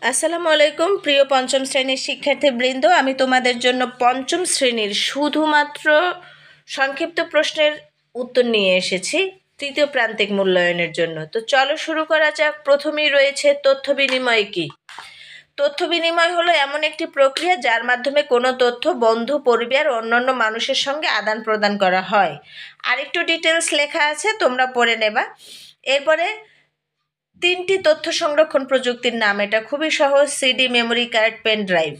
আসসালামু আলাইকুম প্রিয় পঞ্চম শ্রেণীর শিক্ষার্থীবৃন্দ, আমি তোমাদের জন্য পঞ্চম শ্রেণীর শুধুমাত্র সংক্ষিপ্ত প্রশ্নের উত্তর নিয়ে এসেছি তৃতীয় প্রান্তিক মূল্যায়নের জন্য। তো চলো শুরু করা যাক। প্রথমেই রয়েছে তথ্য বিনিময় কি? তথ্য বিনিময় হলো এমন একটি প্রক্রিয়া যার মাধ্যমে কোনো তথ্য বন্ধু, পরিবার ও অন্যান্য মানুষের সঙ্গে আদান প্রদান করা হয়। আরেকটু ডিটেলস লেখা আছে, তোমরা পড়ে নেবা। এরপরে 3টি তথ্য সংরক্ষণ প্রযুক্তির নাম, এটা খুবই সহজ, CD, memory card, pen drive.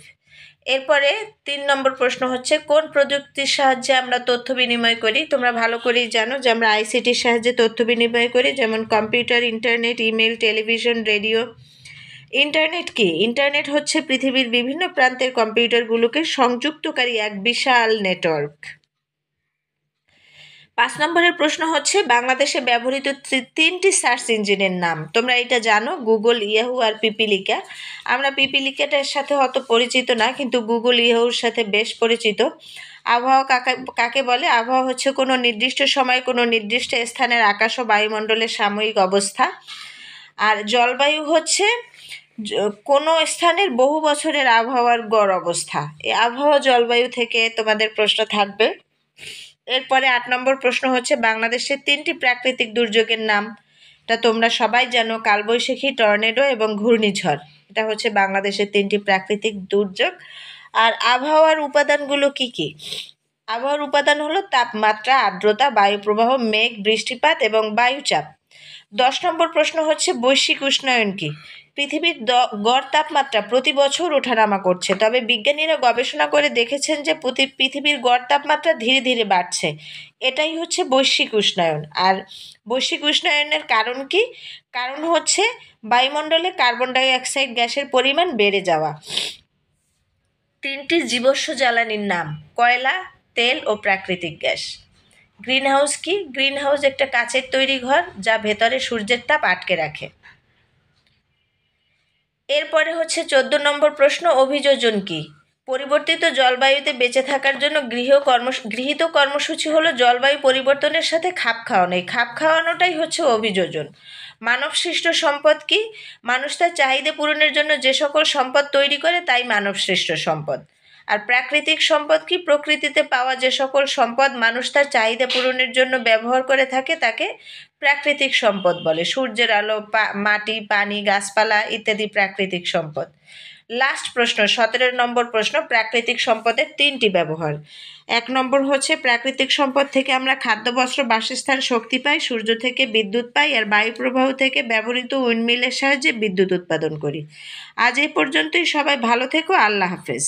এরপরে 3 নম্বর প্রশ্ন হচ্ছে কোন প্রযুক্তির সাহায্যে আমরা তথ্য বিনিময় করি? তোমরা ভালো করেই জানো যে আমরা আইসিটির সাহায্যে তথ্য বিনিময় করি, যেমন computer, internet, email, television, radio. Internet কি? ইন্টারনেট হচ্ছে পৃথিবীর বিভিন্ন প্রান্তের কম্পিউটারগুলোকে সংযুক্তকারী এক বিশাল নেটওয়ার্ক। 5 নম্বরের প্রশ্ন হচ্ছে বাংলাদেশে ব্যবহৃত 3টি সার্চ ইঞ্জিনের নাম। তোমরা এটা জানো, গুগল, ইয়াহু আর পিপিলিকা। আমরা পিপিলিকাটার সাথে অত পরিচিত না, কিন্তু গুগল, ইয়াহুর সাথে বেশ পরিচিত। আবহাওয়া কাকে বলে? আবহাওয়া হচ্ছে কোনো নির্দিষ্ট সময়ে কোনো নির্দিষ্ট স্থানের আকাশ ও বায়ুমণ্ডলের সাময়িক অবস্থা। আর জলবায়ু হচ্ছে কোনো স্থানের বহু বছরের আবহাওয়ার গড় অবস্থা। এই আবহাওয়া জলবায়ু থেকে তোমাদের প্রশ্ন থাকবে। এরপরে 8 নম্বর প্রশ্ন হচ্ছে বাংলাদেশের 3টি প্রাকৃতিক দুর্যোগের নাম। এটা তোমরা সবাই জানো, কালবৈশাখী, টর্নেডো এবং ঘূর্ণিঝড়। এটা হচ্ছে বাংলাদেশের 3টি প্রাকৃতিক দুর্যোগ। আর আবহাওয়ার উপাদানগুলো কি কি? আবহাওয়ার উপাদান হলো তাপমাত্রা, আর্দ্রতা, বায়ুপ্রবাহ, মেঘ, বৃষ্টিপাত এবং বায়ুচাপ। 10 নম্বর প্রশ্ন হচ্ছে বৈশ্বিক উষ্ণায়ন কি? পৃথিবীর গড় তাপমাত্রা প্রতি বছর ওঠানামা করছে, তবে বিজ্ঞানীরা গবেষণা করে দেখেছেন যে পৃথিবীর গড় তাপমাত্রা ধীরে ধীরে বাড়ছে। এটাই হচ্ছে বৈশ্বিক উষ্ণায়ন। আর বৈশ্বিক উষ্ণায়নের কারণ কি? কারণ হচ্ছে বায়ুমণ্ডলে কার্বন ডাই অক্সাইড গ্যাসের পরিমাণ বেড়ে যাওয়া। 3টি জীবাশ্ম জ্বালানির নাম, কয়লা, তেল ও প্রাকৃতিক গ্যাস। গ্রিনহাউস কি? গ্রিনহাউস একটা কাচের তৈরি ঘর যা ভেতরে সূর্যের তাপ আটকে রাখে। এরপরে হচ্ছে 14 নম্বর প্রশ্ন অভিযোজন কি? পরিবর্তিত জলবায়ুতে বেঁচে থাকার জন্য গৃহীত কর্মসূচি হলো জলবায়ু পরিবর্তনের সাথে খাপ খাওয়ানো। এই খাপ খাওয়ানোটাই হচ্ছে অভিযোজন। মানব সৃষ্ট সম্পদ কি? মানুষ তার চাহিদা পূরণের জন্য যে সকল সম্পদ তৈরি করে তাই মানব সৃষ্ট সম্পদ। আর প্রাকৃতিক সম্পদ কি? প্রকৃতিতে পাওয়া যে সকল সম্পদ মানুষ তার চাহিদা পূরণের জন্য ব্যবহার করে থাকে তাকে প্রাকৃতিক সম্পদ বলে। সূর্যের আলো, মাটি, পানি, গাছপালা ইত্যাদি প্রাকৃতিক সম্পদ। লাস্ট প্রশ্ন 17 নম্বর প্রশ্ন প্রাকৃতিক সম্পদের 3টি ব্যবহার। 1 নম্বর হচ্ছে প্রাকৃতিক সম্পদ থেকে আমরা খাদ্য, বস্ত্র, বাসস্থান, শক্তি পাই। সূর্য থেকে বিদ্যুৎ পাই, আর বায়ু প্রবাহ থেকে ব্যবহৃত উইন্ডমিলের সাহায্যে বিদ্যুৎ উৎপাদন করি। আজ এই পর্যন্তই। সবাই ভালো থেকো। আল্লাহ হাফেজ।